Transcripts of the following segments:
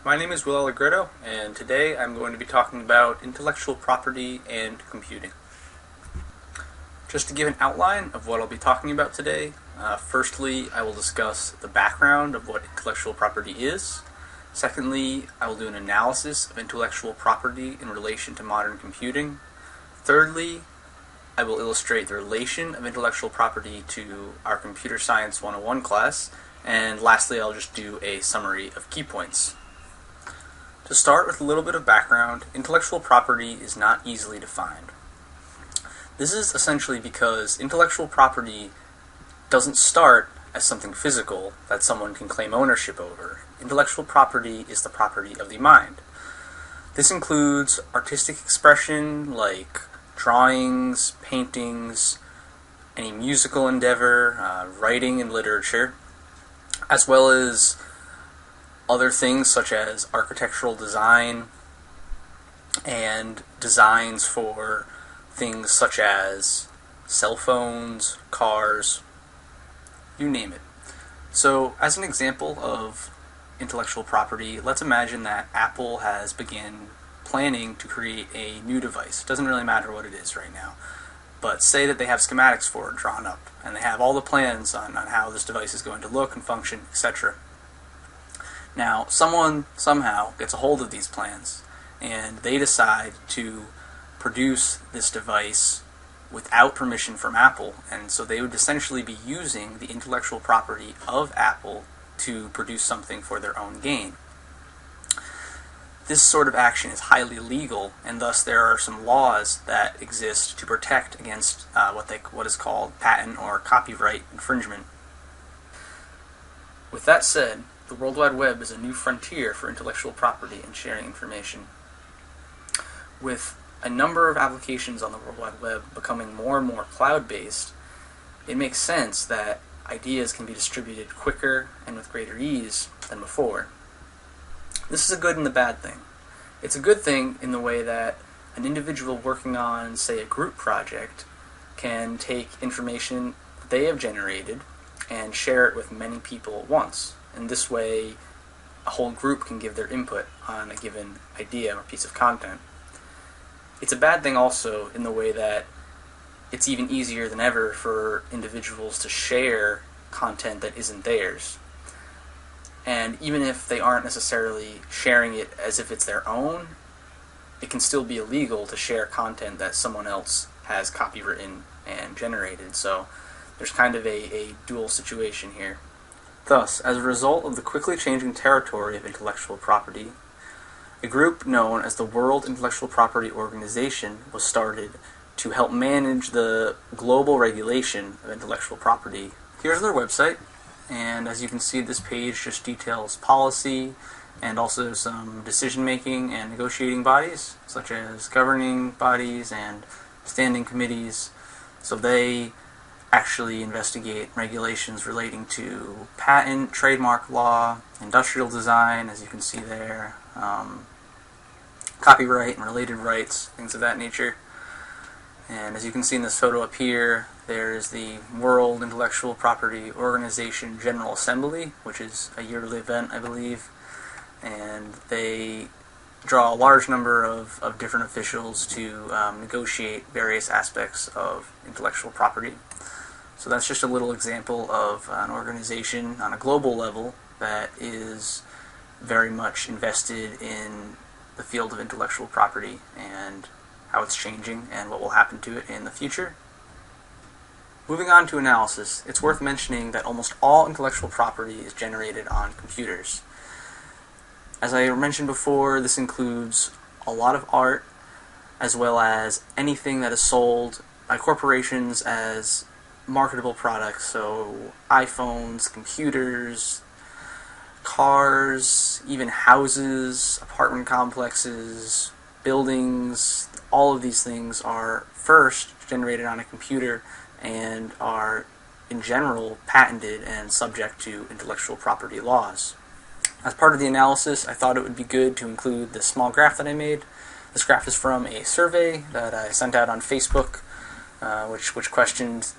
My name is Will Allegretto, and today I'm going to be talking about intellectual property and computing. Just to give an outline of what I'll be talking about today, firstly, I will discuss the background of what intellectual property is. Secondly, I will do an analysis of intellectual property in relation to modern computing. Thirdly, I will illustrate the relation of intellectual property to our Computer Science 101 class. And lastly, I'll just do a summary of key points. To start with a little bit of background, intellectual property is not easily defined. This is essentially because intellectual property doesn't start as something physical that someone can claim ownership over. Intellectual property is the property of the mind. This includes artistic expression like drawings, paintings, any musical endeavor, writing and literature, as well as other things such as architectural design and designs for things such as cell phones, cars, you name it. So, as an example of intellectual property, let's imagine that Apple has begun planning to create a new device. It doesn't really matter what it is right now. But say that they have schematics for it drawn up, and they have all the plans on how this device is going to look and function, etc. Now, someone somehow gets a hold of these plans, and they decide to produce this device without permission from Apple, and so they would essentially be using the intellectual property of Apple to produce something for their own gain. This sort of action is highly illegal, and thus there are some laws that exist to protect against what is called patent or copyright infringement. With that said, the World Wide Web is a new frontier for intellectual property and sharing information. With a number of applications on the World Wide Web becoming more and more cloud-based, it makes sense that ideas can be distributed quicker and with greater ease than before. This is a good and a bad thing. It's a good thing in the way that an individual working on, say, a group project can take information that they have generated and share it with many people at once. And this way, a whole group can give their input on a given idea or piece of content. It's a bad thing also in the way that it's even easier than ever for individuals to share content that isn't theirs. And even if they aren't necessarily sharing it as if it's their own, it can still be illegal to share content that someone else has copywritten and generated. So there's kind of a dual situation here. Thus, as a result of the quickly changing territory of intellectual property, a group known as the World Intellectual Property Organization was started to help manage the global regulation of intellectual property. Here's their website, and as you can see, this page just details policy and also some decision-making and negotiating bodies, such as governing bodies and standing committees. So they actually investigate regulations relating to patent, trademark law, industrial design, as you can see there, copyright and related rights, things of that nature. And as you can see in this photo up here, there's the World Intellectual Property Organization General Assembly, which is a yearly event, I believe. And they draw a large number of different officials to negotiate various aspects of intellectual property. So that's just a little example of an organization on a global level that is very much invested in the field of intellectual property and how it's changing and what will happen to it in the future. Moving on to analysis, it's worth mentioning that almost all intellectual property is generated on computers. As I mentioned before, this includes a lot of art, as well as anything that is sold by corporations as marketable products, so iPhones, computers, cars, even houses, apartment complexes, buildings. All of these things are first generated on a computer and are, in general, patented and subject to intellectual property laws. As part of the analysis, I thought it would be good to include this small graph that I made. This graph is from a survey that I sent out on Facebook, which questioned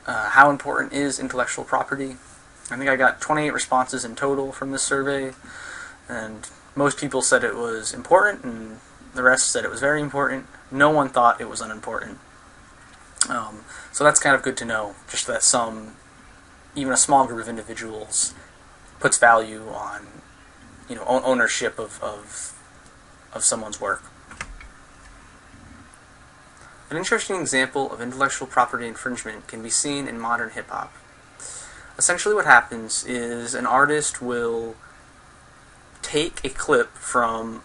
how important is intellectual property. I think I got 28 responses in total from this survey, and Most people said it was important, and the rest said it was very important. No one thought it was unimportant. So that's kind of good to know, just that even a small group of individuals puts value on, ownership of someone's work. An interesting example of intellectual property infringement can be seen in modern hip-hop. Essentially what happens is an artist will take a clip from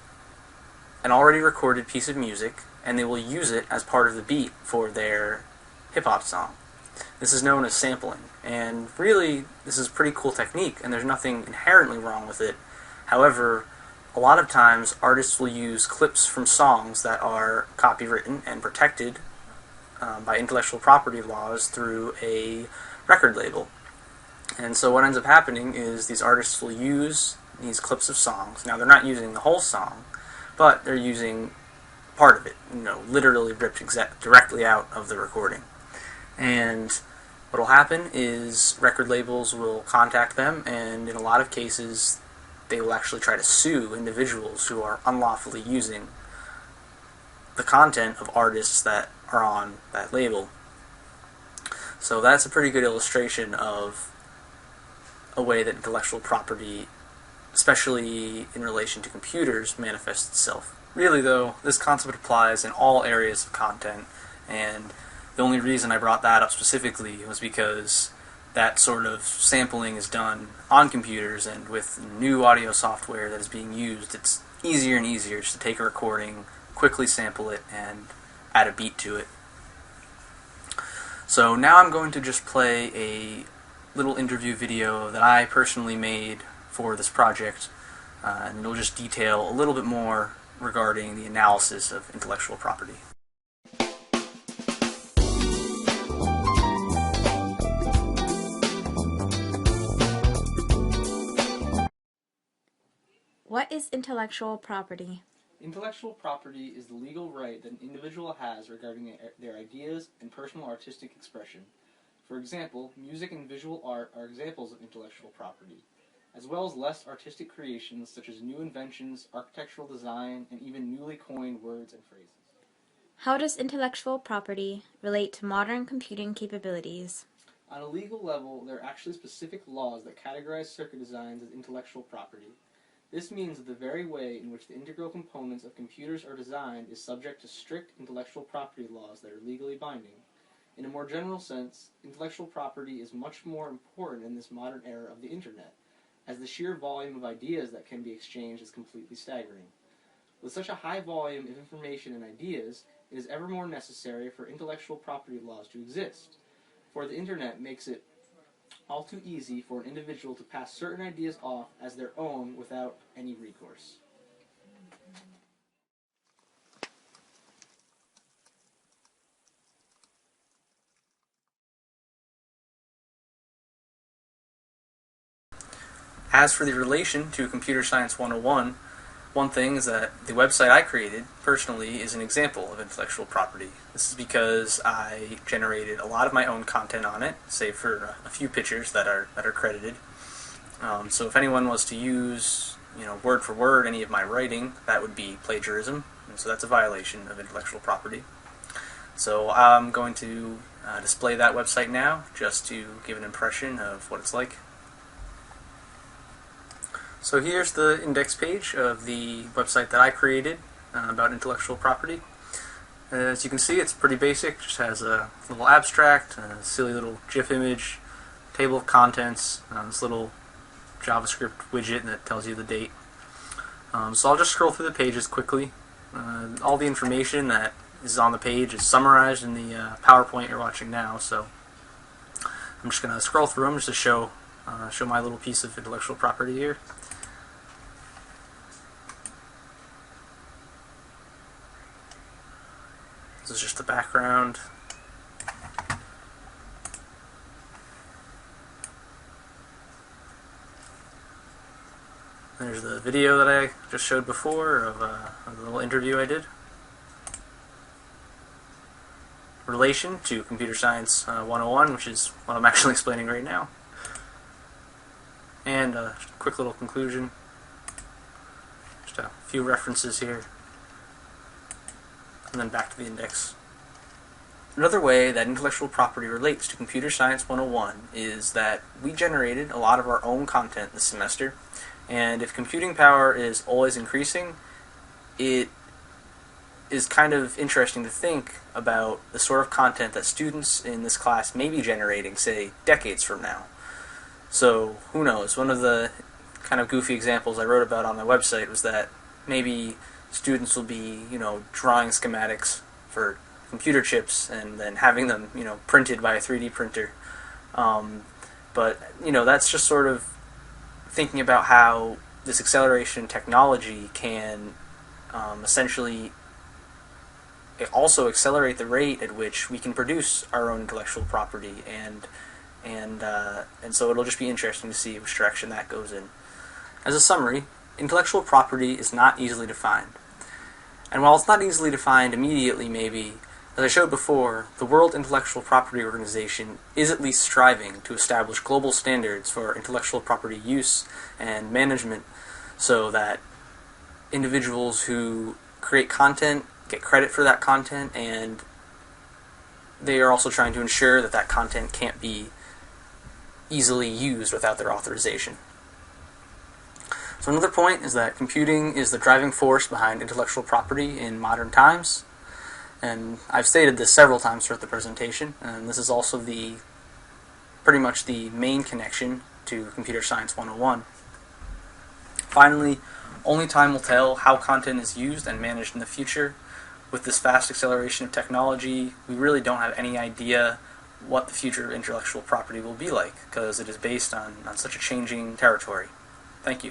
an already recorded piece of music and they will use it as part of the beat for their hip-hop song. This is known as sampling, and really this is a pretty cool technique and there's nothing inherently wrong with it. However, a lot of times artists will use clips from songs that are copywritten and protected by intellectual property laws through a record label. And so what ends up happening is these artists will use these clips of songs. Now they're not using the whole song, but they're using part of it, literally ripped directly out of the recording. And what will happen is record labels will contact them, and in a lot of cases they will actually try to sue individuals who are unlawfully using the content of artists that are on that label. So that's a pretty good illustration of a way that intellectual property, especially in relation to computers, manifests itself. Really though, this concept applies in all areas of content, and the only reason I brought that up specifically was because that sort of sampling is done on computers, and with new audio software that is being used, it's easier and easier just to take a recording, quickly sample it, and add a beat to it. So now I'm going to just play a little interview video that I personally made for this project, and it'll just detail a little bit more regarding the analysis of intellectual property. What is intellectual property? Intellectual property is the legal right that an individual has regarding their ideas and personal artistic expression. For example, music and visual art are examples of intellectual property, as well as less artistic creations such as new inventions, architectural design, and even newly coined words and phrases. How does intellectual property relate to modern computing capabilities? On a legal level, there are actually specific laws that categorize circuit designs as intellectual property. This means that the very way in which the integral components of computers are designed is subject to strict intellectual property laws that are legally binding. In a more general sense, intellectual property is much more important in this modern era of the Internet, as the sheer volume of ideas that can be exchanged is completely staggering. With such a high volume of information and ideas, it is ever more necessary for intellectual property laws to exist, for the Internet makes it all too easy for an individual to pass certain ideas off as their own without any recourse. As for the relation to Computer Science 101, one thing is that the website I created, personally, is an example of intellectual property. This is because I generated a lot of my own content on it, save for a few pictures that are credited. So if anyone was to use, word for word any of my writing, that would be plagiarism, and so that's a violation of intellectual property. So I'm going to display that website now, just to give an impression of what it's like. So here's the index page of the website that I created about intellectual property. As you can see, it's pretty basic. Just has a little abstract, a silly little GIF image, table of contents, this little JavaScript widget that tells you the date. So I'll just scroll through the pages quickly. All the information that is on the page is summarized in the PowerPoint you're watching now. So I'm just going to scroll through them just to show my little piece of intellectual property here. This is just the background. There's the video that I just showed before of the little interview I did. Relation to Computer Science 101, which is what I'm actually explaining right now. And a quick little conclusion. Just a few references here, and then back to the index. Another way that intellectual property relates to Computer Science 101 is that we generated a lot of our own content this semester, and if computing power is always increasing, it is kind of interesting to think about the sort of content that students in this class may be generating, say, decades from now. So, who knows? One of the kind of goofy examples I wrote about on my website was that maybe students will be, drawing schematics for computer chips and then having them, printed by a 3D printer. But that's just sort of thinking about how this acceleration in technology can essentially also accelerate the rate at which we can produce our own intellectual property, and so it'll just be interesting to see which direction that goes in. As a summary, intellectual property is not easily defined. And while it's not easily defined immediately, maybe, as I showed before, the World Intellectual Property Organization is at least striving to establish global standards for intellectual property use and management so that individuals who create content get credit for that content, and they are also trying to ensure that that content can't be easily used without their authorization. So another point is that computing is the driving force behind intellectual property in modern times. And I've stated this several times throughout the presentation, and this is also pretty much the main connection to Computer Science 101. Finally, only time will tell how content is used and managed in the future. With this fast acceleration of technology, we really don't have any idea what the future of intellectual property will be like, because it is based on such a changing territory. Thank you.